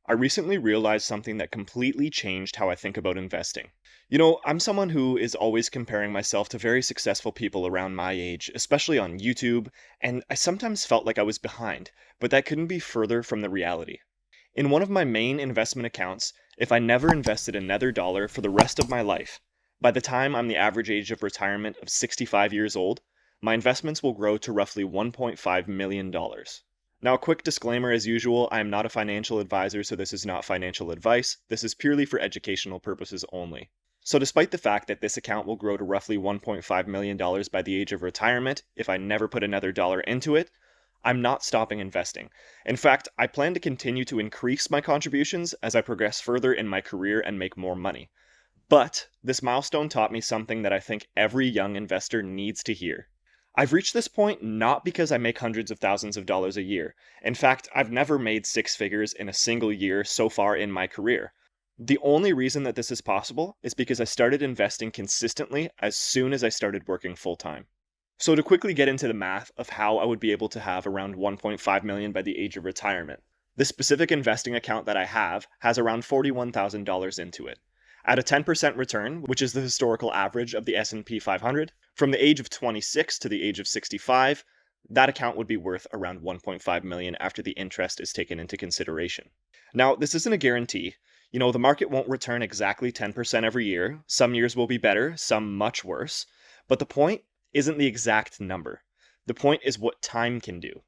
I recently realized something that completely changed how I think about investing. I'm someone who is always comparing myself to very successful people around my age, especially on YouTube, and I sometimes felt like I was behind, but that couldn't be further from the reality. In one of my main investment accounts, if I never invested another dollar for the rest of my life, by the time I'm the average age of retirement of 65 years old, my investments will grow to roughly $1.5 million. Now, a quick disclaimer as usual, I am not a financial advisor, so this is not financial advice. This is purely for educational purposes only. So despite the fact that this account will grow to roughly $1.5 million by the age of retirement if I never put another dollar into it, I'm not stopping investing. In fact, I plan to continue to increase my contributions as I progress further in my career and make more money. But this milestone taught me something that I think every young investor needs to hear. I've reached this point not because I make hundreds of thousands of dollars a year. In fact, I've never made six figures in a single year so far in my career. The only reason that this is possible is because I started investing consistently as soon as I started working full time. So to quickly get into the math of how I would be able to have around 1.5 million by the age of retirement. The specific investing account that I have has around $41,000 into it. At a 10% return, which is the historical average of the S&P 500, from the age of 26 to the age of 65, that account would be worth around 1.5 million after the interest is taken into consideration. Now, this isn't a guarantee. The market won't return exactly 10% every year. Some years will be better, some much worse. But the point isn't the exact number. The point is what time can do.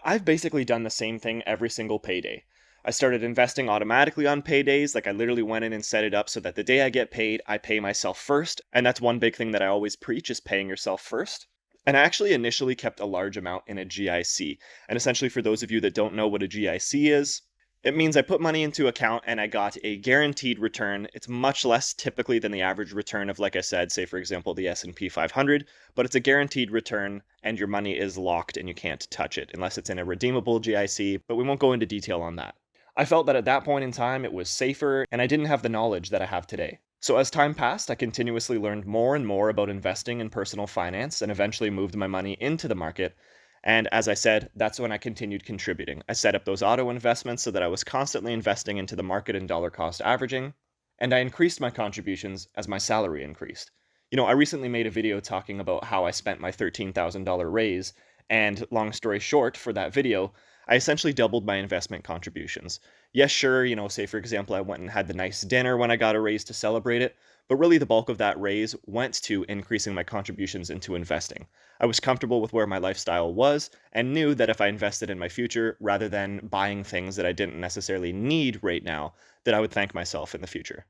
I've basically done the same thing every single payday. I started investing automatically on paydays, like I literally went in and set it up so that the day I get paid, I pay myself first. And that's one big thing that I always preach is paying yourself first. And I actually initially kept a large amount in a GIC. And essentially for those of you that don't know what a GIC is, it means I put money into account and I got a guaranteed return. It's much less typically than the average return of, like I said, say for example, the S&P 500, but it's a guaranteed return and your money is locked and you can't touch it unless it's in a redeemable GIC, but we won't go into detail on that. I felt that at that point in time it was safer and I didn't have the knowledge that I have today. So as time passed, I continuously learned more and more about investing in personal finance and eventually moved my money into the market. And as I said, that's when I continued contributing. I set up those auto investments so that I was constantly investing into the market and dollar cost averaging, and I increased my contributions as my salary increased. I recently made a video talking about how I spent my $13,000 raise, and long story short, for that video, I essentially doubled my investment contributions. Yes, sure, say for example, I went and had the nice dinner when I got a raise to celebrate it, but really the bulk of that raise went to increasing my contributions into investing. I was comfortable with where my lifestyle was and knew that if I invested in my future rather than buying things that I didn't necessarily need right now, that I would thank myself in the future.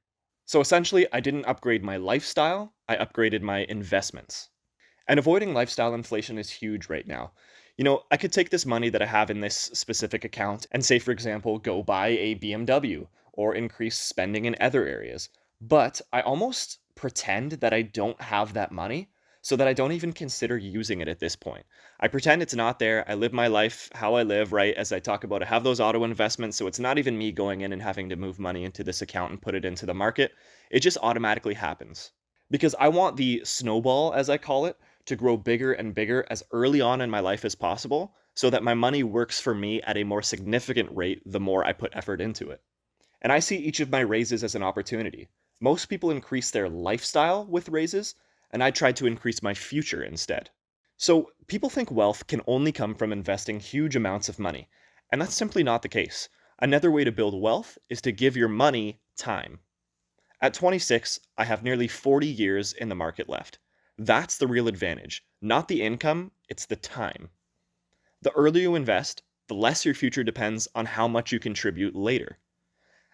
So essentially, I didn't upgrade my lifestyle, I upgraded my investments. And avoiding lifestyle inflation is huge right now. I could take this money that I have in this specific account and say, for example, go buy a BMW or increase spending in other areas. But I almost pretend that I don't have that money so that I don't even consider using it at this point. I pretend it's not there. I live my life how I live, right? As I talk about, I have those auto investments. So it's not even me going in and having to move money into this account and put it into the market. It just automatically happens. Because I want the snowball, as I call it, to grow bigger and bigger as early on in my life as possible so that my money works for me at a more significant rate the more I put effort into it. And I see each of my raises as an opportunity. Most people increase their lifestyle with raises, and I tried to increase my future instead. So people think wealth can only come from investing huge amounts of money, and that's simply not the case. Another way to build wealth is to give your money time. At 26, I have nearly 40 years in the market left. That's the real advantage. Not the income, it's the time. The earlier you invest, the less your future depends on how much you contribute later.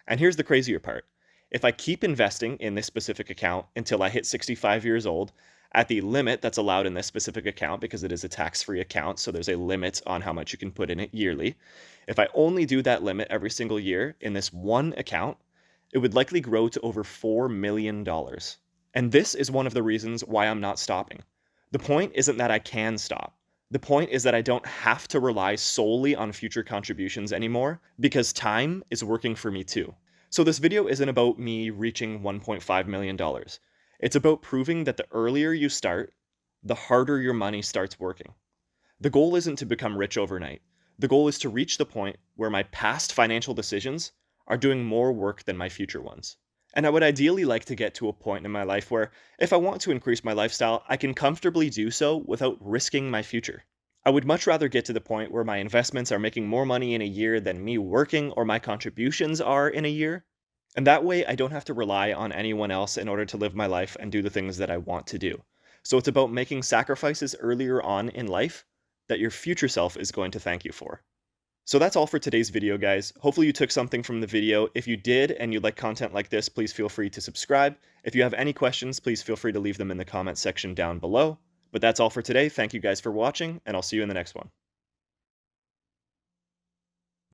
And here's the crazier part. If I keep investing in this specific account until I hit 65 years old, at the limit that's allowed in this specific account, because it is a tax-free account, so there's a limit on how much you can put in it yearly. If I only do that limit every single year in this one account, it would likely grow to over $4 million. And this is one of the reasons why I'm not stopping. The point isn't that I can stop. The point is that I don't have to rely solely on future contributions anymore because time is working for me too. So this video isn't about me reaching $1.5 million. It's about proving that the earlier you start, the harder your money starts working. The goal isn't to become rich overnight. The goal is to reach the point where my past financial decisions are doing more work than my future ones. And I would ideally like to get to a point in my life where, if I want to increase my lifestyle, I can comfortably do so without risking my future. I would much rather get to the point where my investments are making more money in a year than me working or my contributions are in a year. And that way, I don't have to rely on anyone else in order to live my life and do the things that I want to do. So it's about making sacrifices earlier on in life that your future self is going to thank you for. So that's all for today's video, guys. Hopefully you took something from the video. If you did and you'd like content like this, please feel free to subscribe. If you have any questions, please feel free to leave them in the comments section down below. But that's all for today. Thank you guys for watching, and I'll see you in the next one.